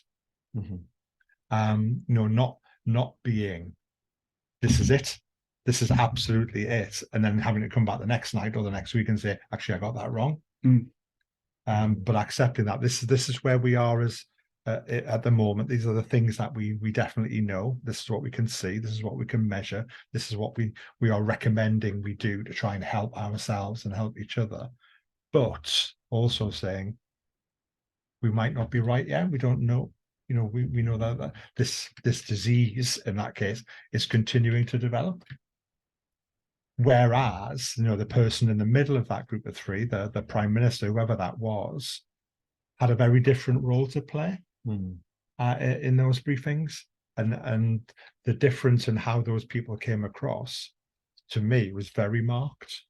Speaker 2: Not being, this is it, this is absolutely it, and then having to come back the next night or the next week and say, actually, I got that wrong. But accepting that this is where we are as at the moment. These are the things that we definitely know. This is what we can see. This is what we can measure. This is what we are recommending we do to try and help ourselves and help each other. But also saying we might not be right yet. We don't know. We know that this disease in that case is continuing to develop. Whereas, the person in the middle of that group of three, the Prime Minister, whoever that was, had a very different role to play in those briefings. And the difference in how those people came across, to me, was very marked.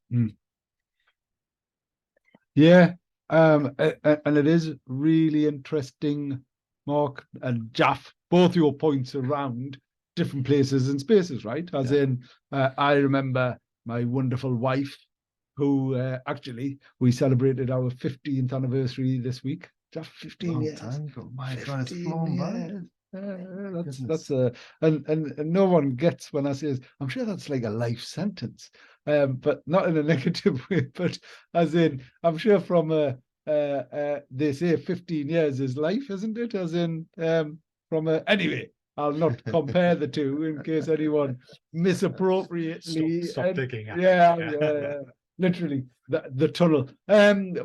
Speaker 1: Yeah. And it is really interesting, Mark and Jalf, both your points around different places and spaces, right? As in, I remember my wonderful wife, who actually we celebrated our 15th anniversary this week. Just 15 years.
Speaker 3: My God, it's flown by.
Speaker 1: That's and no one gets when I say, I'm sure that's like a life sentence, but not in a negative way, but as in, I'm sure from they say 15 years is life, isn't it? As in, anyway, I'll not compare the two in case anyone misappropriately.
Speaker 2: Stop digging.
Speaker 1: Yeah. literally the tunnel. The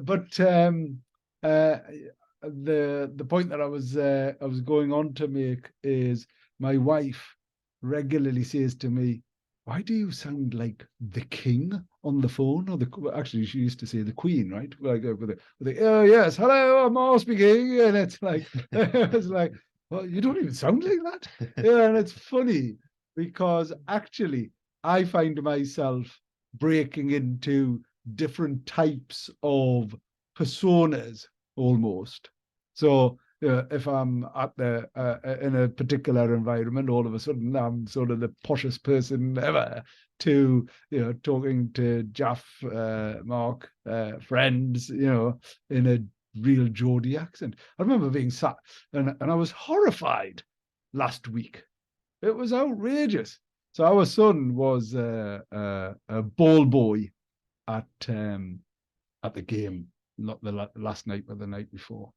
Speaker 1: point that I was going on to make is my wife regularly says to me, "Why do you sound like the king on the phone?" Or actually, she used to say the queen, right? Like oh yes, hello, I'm speaking, and it's like it's like, well, you don't even sound like that. Yeah, and it's funny because actually I find myself breaking into different types of personas almost. So if I'm at the in a particular environment, all of a sudden I'm sort of the poshest person ever to talking to Jalf, Mark, friends, in a real Geordie accent. I remember being sat and I was horrified last week. It was outrageous. So our son was a ball boy at the game, not the last night, but the night before,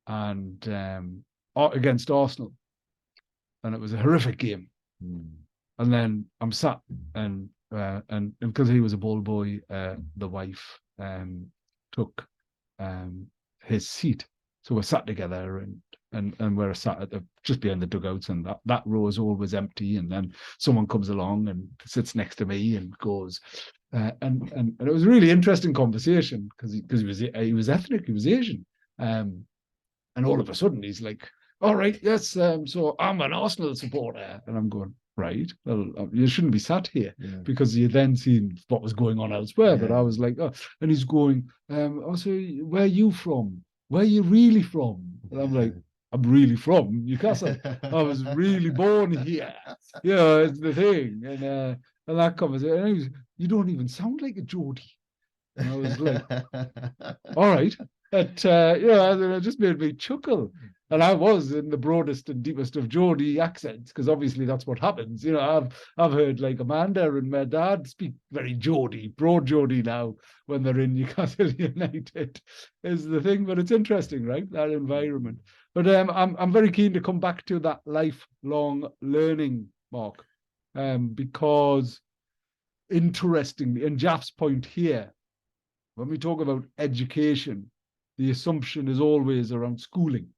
Speaker 1: and against Arsenal, and it was a horrific game. And then I'm sat and because he was a ball boy, the wife took his seat, so we're sat together and we're sat at just behind the dugouts, and that row is always empty. And then someone comes along and sits next to me and goes, and it was a really interesting conversation because he was ethnic, he was Asian, and all of a sudden he's like, "All right, yes, so I'm an Arsenal supporter," and I'm going, "Right, well, you shouldn't be sat here," because you then seen what was going on elsewhere. But I was like, "Oh," and he's going, "Also, where are you from? Where are you really from?" And I'm like, "I'm really from Newcastle. I was really born here." It's the thing. And that conversation, and he was, "You don't even sound like a Geordie." And I was like, "All right." But it just made me chuckle. And I was in the broadest and deepest of Geordie accents, because obviously that's what happens. I've heard like Amanda and my dad speak very Geordie, broad Geordie now when they're in Newcastle United is the thing. But it's interesting, right? That environment. But I'm very keen to come back to that lifelong learning, Mark, because interestingly, and Jeff's point here, when we talk about education, the assumption is always around schooling.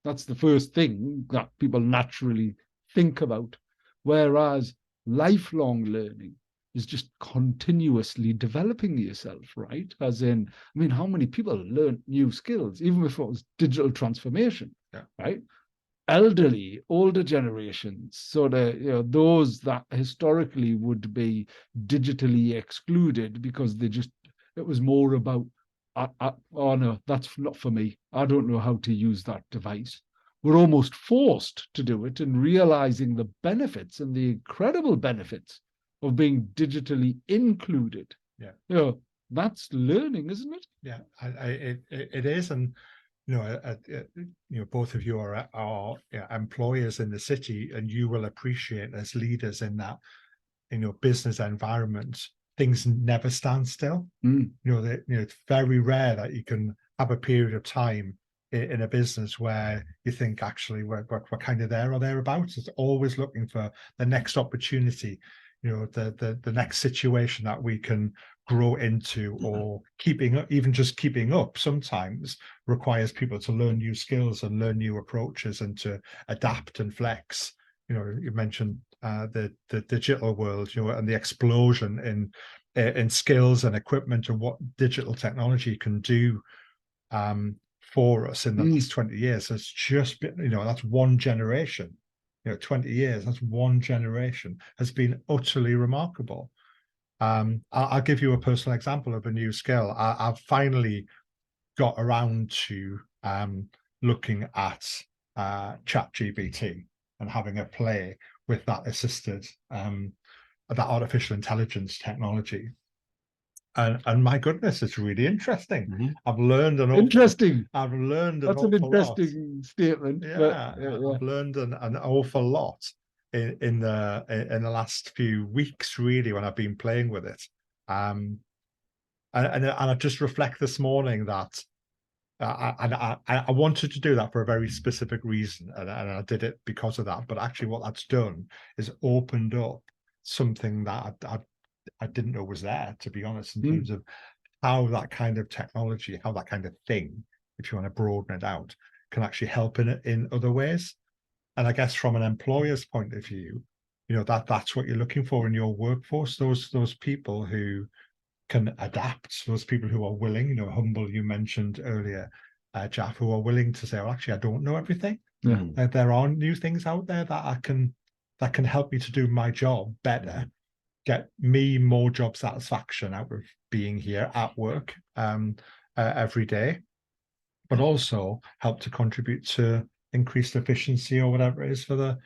Speaker 1: That's the first thing that people naturally think about. Whereas lifelong learning is just continuously developing yourself, right? As in, I mean, how many people learn new skills, even if it was digital transformation, right? Elderly, older generations, sort of, those that historically would be digitally excluded because it was more about, oh no, that's not for me. I don't know how to use that device. We're almost forced to do it, and realizing the benefits and the incredible benefits of being digitally included. That's learning, isn't it?
Speaker 2: Yeah, it is. And both of you are employers in the city, and you will appreciate as leaders in that, business environment, things never stand still. It's very rare that you can have a period of time in a business where you think, actually, we're kind of there or thereabouts. It's always looking for the next opportunity, the next situation that we can grow into, or even just keeping up sometimes requires people to learn new skills and learn new approaches and to adapt and flex. You mentioned the digital world, and the explosion in skills and equipment and what digital technology can do for us in the last 20 years. It's just been, that's one generation. 20 years, that's one generation, has been utterly remarkable. I'll give you a personal example of a new skill. I've finally got around to looking at ChatGPT and having a play with that assisted, that artificial intelligence technology. And my goodness, it's really interesting. I've learned an
Speaker 1: interesting.
Speaker 2: I've learned
Speaker 1: that's an interesting statement.
Speaker 2: I've learned an awful lot in the last few weeks, really, when I've been playing with it. And I just reflect this morning that I wanted to do that for a very specific reason, and I did it because of that. But actually, what that's done is opened up something that I didn't know was there, to be honest, in terms of how that kind of technology, how that kind of thing, if you want to broaden it out, can actually help in other ways. And I guess from an employer's point of view, that's what you're looking for in your workforce, those people who can adapt, those people who are willing, humble, you mentioned earlier, Jalf, who are willing to say, well, actually, I don't know everything.
Speaker 1: Yeah.
Speaker 2: There are new things out there that can help me to do my job better, get me more job satisfaction out of being here at work every day, but also help to contribute to increased efficiency or whatever it is for the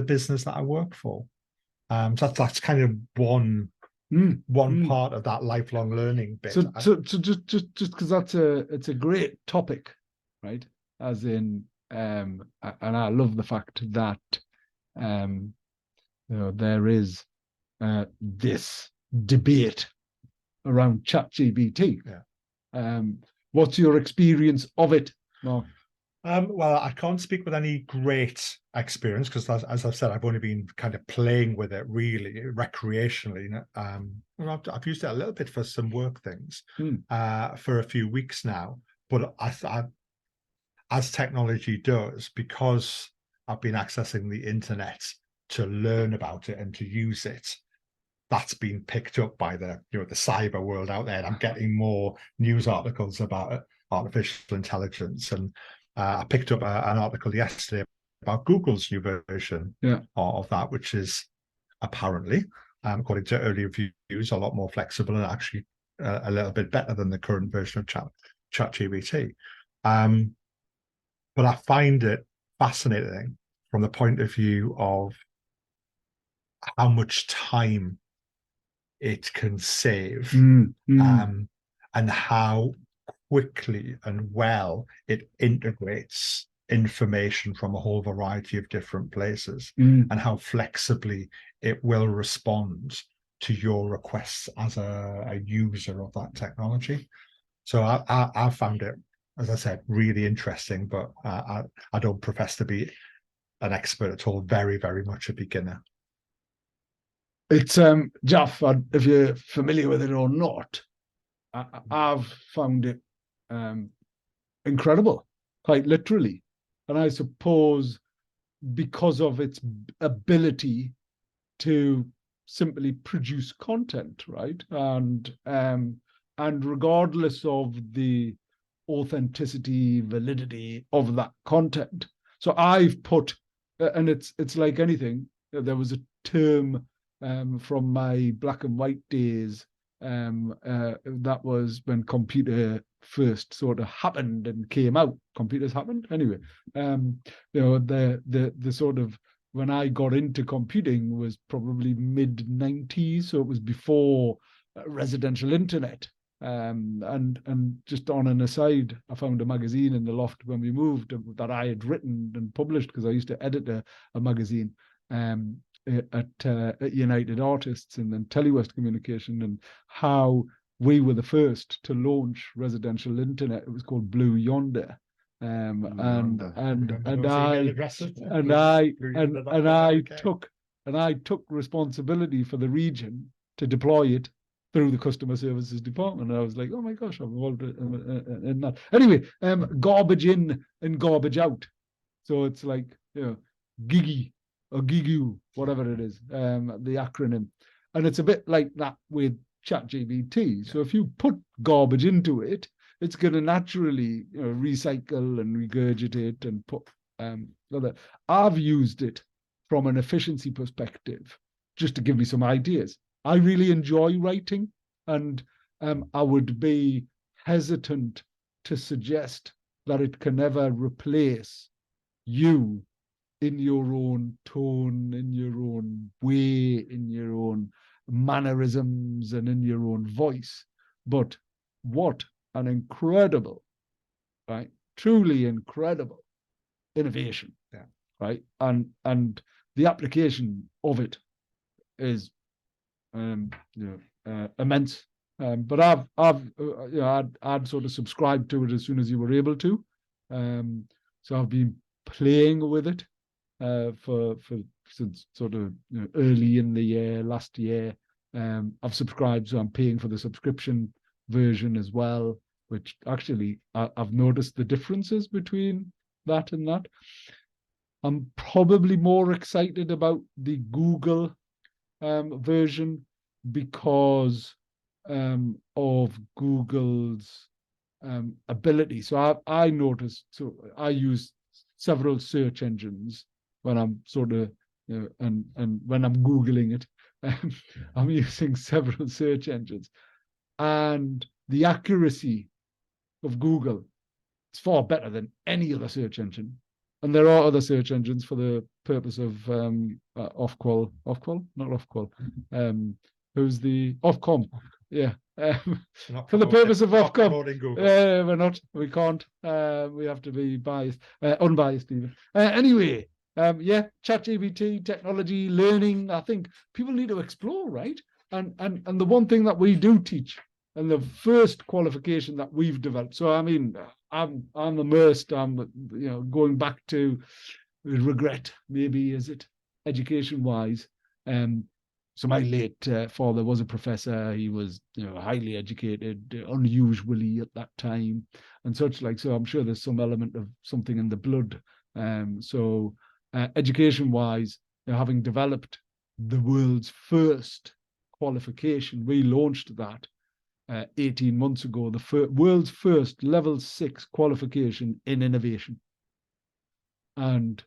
Speaker 2: business that I work for. So that's kind of one part of that lifelong learning bit.
Speaker 1: So just because it's a great topic, right? As in, and I love the fact that there is this debate around ChatGPT.
Speaker 2: Yeah.
Speaker 1: What's your experience of it, Mark?
Speaker 2: Well, I can't speak with any great experience because, as I've said, I've only been kind of playing with it really recreationally. I've used it a little bit for some work things for a few weeks now. But as technology does, because I've been accessing the internet to learn about it and to use it, that's been picked up by the cyber world out there. And I'm getting more news articles about artificial intelligence, and I picked up an article yesterday about Google's new version of that, which is apparently, according to early reviews, a lot more flexible and actually a little bit better than the current version of ChatGPT. But I find it fascinating from the point of view of how much time it can save, and how quickly and well it integrates information from a whole variety of different places, and how flexibly it will respond to your requests as a user of that technology. So I found it, as I said, really interesting, but I don't profess to be an expert at all, very, very much a beginner.
Speaker 1: It's Jalf, if you're familiar with it or not, I've found it incredible, quite literally. And I suppose because of its ability to simply produce content, right? And regardless of the authenticity, validity of that content. So I've put, and it's like anything, there was a term from my black and white days, that was when computer first sort of happened and came out. Computers happened anyway. The sort of, when I got into computing was probably mid-90s, so it was before residential internet. And just on an aside, I found a magazine in the loft when we moved that I had written and published, because I used to edit a magazine at United Artists and then Telewest Communication, and how we were the first to launch residential internet. It was called Blue Yonder. I took responsibility for the region to deploy it through the customer services department. And I was like, oh my gosh, I'm involved in that. Anyway, garbage in and garbage out. So it's like, GIGI or GIGU, whatever it is, the acronym. And it's a bit like that with ChatGPT. So if you put garbage into it, it's going to naturally recycle and regurgitate and put other. I've used it from an efficiency perspective just to give me some ideas. I really enjoy writing, and I would be hesitant to suggest that it can never replace you in your own tone, in your own way, in your own mannerisms, and in your own voice. But what an incredible, right? Truly incredible innovation.
Speaker 2: Yeah.
Speaker 1: Right. And the application of it is immense. But I'd sort of subscribed to it as soon as you were able to. So I've been playing with it for since sort of early in the year, last year, I've subscribed, so I'm paying for the subscription version as well, which actually I've noticed the differences between that and that. I'm probably more excited about the Google version because of Google's ability. So I noticed, so I use several search engines when I'm sort of, and when I'm Googling it, I'm using several search engines. And the accuracy of Google is far better than any other search engine. And there are other search engines for the purpose of Ofqual, not Ofqual. Who's the Ofcom? Yeah. For the purpose of Ofcom. We're not. We can't. We have to be biased, unbiased even. Anyway, yeah, ChatGPT, technology, learning. I think people need to explore, right? And the one thing that we do teach, and the first qualification that we've developed. So I mean, I'm immersed. I'm going back to regret, maybe, is it, education wise. So my late father was a professor. He was highly educated, unusually at that time, and such like. So I'm sure there's some element of something in the blood. So education wise, having developed the world's first qualification, we launched that 18 months ago, the world's first level 6 qualification in innovation. And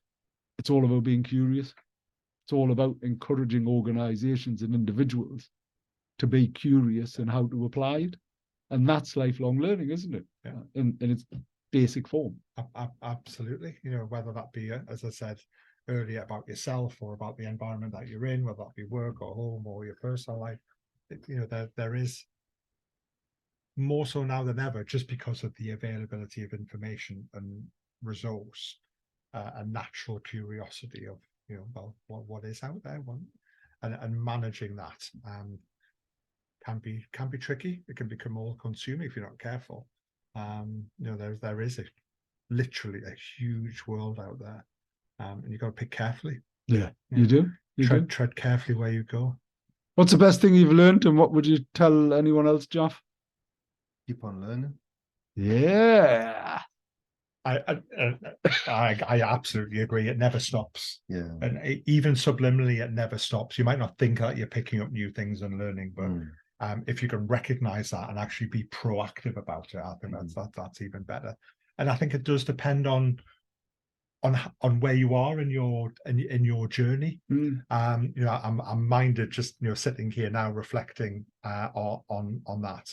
Speaker 1: it's all about being curious. It's all about encouraging organizations and individuals to be curious and how to apply it. And that's lifelong learning, isn't it?
Speaker 2: Yeah.
Speaker 1: In its basic form.
Speaker 2: Absolutely. Whether that be, as I said earlier, about yourself or about the environment that you're in, whether that be work or home or your personal life, there is more so now than ever, just because of the availability of information and resource, a natural curiosity of, what is out there, and managing that can be tricky. It can become all consuming if you're not careful. There is literally a huge world out there, and you've got to pick carefully.
Speaker 1: Yeah, you do.
Speaker 2: Tread carefully where you go.
Speaker 1: What's the best thing you've learned, and what would you tell anyone else, Jaff?
Speaker 3: Keep on learning.
Speaker 1: Yeah.
Speaker 2: I absolutely agree. It never stops.
Speaker 3: Yeah.
Speaker 2: And even subliminally, it never stops. You might not think that you're picking up new things and learning, but if you can recognize that and actually be proactive about it, I think that's even better. And I think it does depend on where you are in your journey. I'm minded just sitting here now reflecting on that.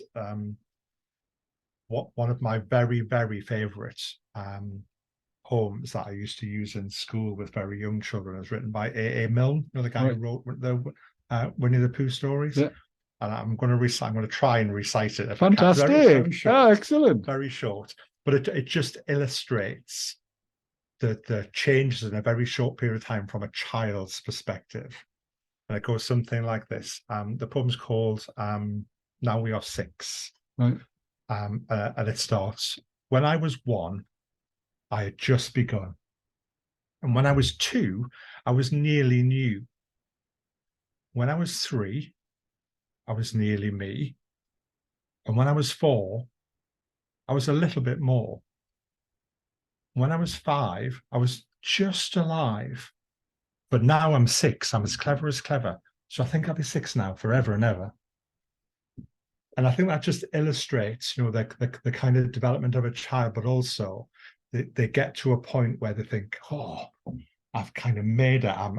Speaker 2: One of my very, very favorite poems that I used to use in school with very young children is written by A.A. Milne, the guy who wrote the Winnie the Pooh stories.
Speaker 1: Yeah.
Speaker 2: And I'm going to try and recite it.
Speaker 1: Fantastic.
Speaker 2: Very short,
Speaker 1: excellent.
Speaker 2: very short, but it just illustrates the changes in a very short period of time from a child's perspective. And it goes something like this. The poem's called Now We Are Six.
Speaker 1: Right.
Speaker 2: And it starts, when I was 1, I had just begun. And when I was 2, I was nearly new. When I was 3, I was nearly me. And when I was 4, I was a little bit more. When I was 5, I was just alive. But now I'm 6, I'm as clever as clever. So I think I'll be 6 now, forever and ever. And I think that just illustrates, the kind of development of a child, but also they get to a point where they think, oh, I've kind of made it. I'm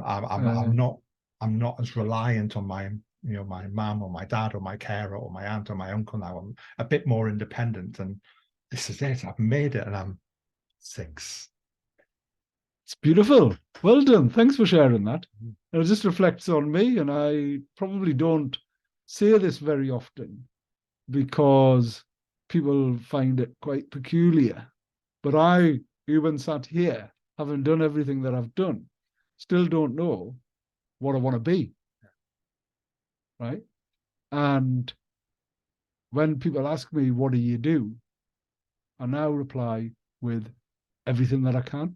Speaker 2: not as reliant on my mum or my dad or my carer or my aunt or my uncle now. I'm a bit more independent, and this is it. I've made it, and I'm 6.
Speaker 1: It's beautiful. Well done. Thanks for sharing that. It just reflects on me, and I probably don't say this very often, because people find it quite peculiar. But I, even sat here, having done everything that I've done, still don't know what I want to be. Right? And when people ask me, what do you do? I now reply with everything that I can.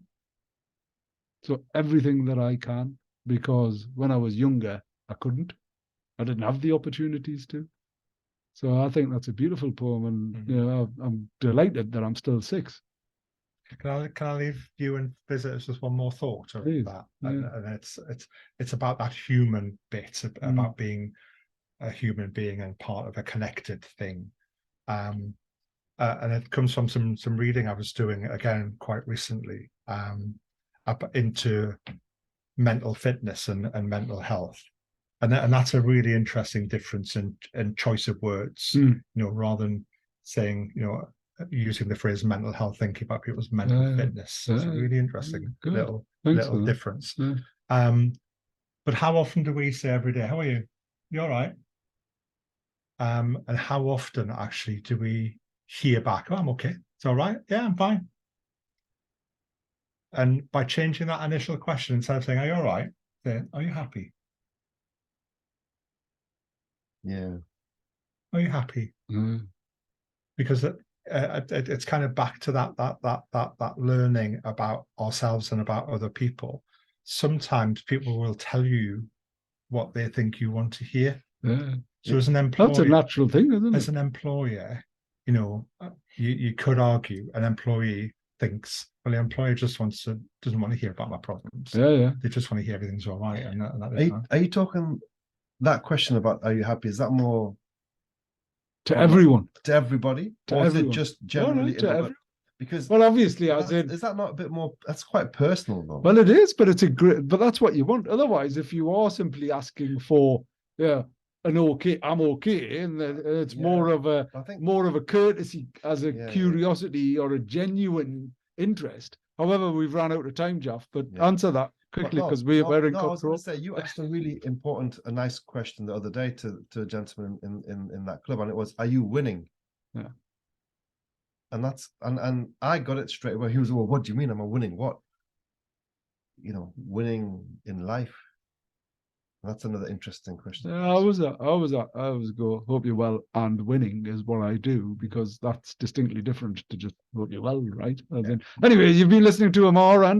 Speaker 1: So everything that I can, because when I was younger, I couldn't. I didn't have the opportunities to. So I think that's a beautiful poem, and you know, I'm delighted that I'm still 6.
Speaker 2: Can I leave you and visitors with one more thought about
Speaker 1: Please,
Speaker 2: that?
Speaker 1: yeah.
Speaker 2: And it's about that human bit, about being a human being and part of a connected thing. And it comes from some reading I was doing again quite recently, up into mental fitness and mental health. And that's a really interesting difference in choice of words, you know, rather than saying, you know, using the phrase mental health, thinking about people's mental fitness. It's a really interesting little difference. But how often do we say every day, how are you? You all right? And how often actually do we hear back, oh, I'm okay, it's all right, yeah, I'm fine. And by changing that initial question, instead of saying, are you all right, then, are you happy?
Speaker 3: Yeah.
Speaker 2: Are you happy? Because it's kind of back to that learning about ourselves and about other people. Sometimes people will tell you what they think you want to hear. So as an employer,
Speaker 1: that's a natural thing, isn't it?
Speaker 2: As an employer, you know, you could argue an employee thinks, well, the employer just doesn't want to hear about my problems. They just want to hear everything's all right. And
Speaker 3: are you talking that question about are you happy? Is that more
Speaker 1: to everyone,
Speaker 3: to everybody,
Speaker 1: to
Speaker 3: or
Speaker 1: everyone.
Speaker 3: is it just generally
Speaker 1: to everyone?
Speaker 3: Because
Speaker 1: well, obviously, as in,
Speaker 3: is that not a bit more? That's quite personal, though.
Speaker 1: Well, it is, but it's a great. But that's what you want. Otherwise, if you are simply asking for an okay, I'm okay, and it's more of a courtesy as a curiosity or a genuine interest. However, we've run out of time, Jalf. But answer that quickly because we're in.
Speaker 3: I was going to say you asked a really important, a nice question the other day to a gentleman in that club, and it was, "Are you winning?"
Speaker 1: Yeah.
Speaker 3: And that's and I got it straight away. He was, well, what do you mean? Am I winning what? You know, winning in life. And that's another interesting question.
Speaker 1: I always go, hope you're well, and winning is what I do, because that's distinctly different to just hope you're well, right? Anyway, you've been listening to Ammar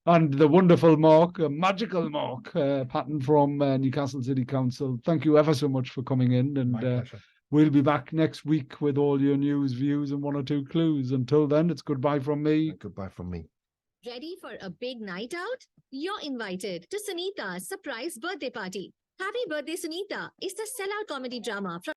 Speaker 1: and the wonderful Mark, magical Mark Patton from Newcastle City Council. Thank you ever so much for coming in, and we'll be back next week with all your news, views, and 1 or 2 clues. Until then, it's goodbye from me.
Speaker 3: Goodbye from me.
Speaker 4: Ready for a big night out? You're invited to Sunita's surprise birthday party. Happy Birthday, Sunita is the sellout comedy drama from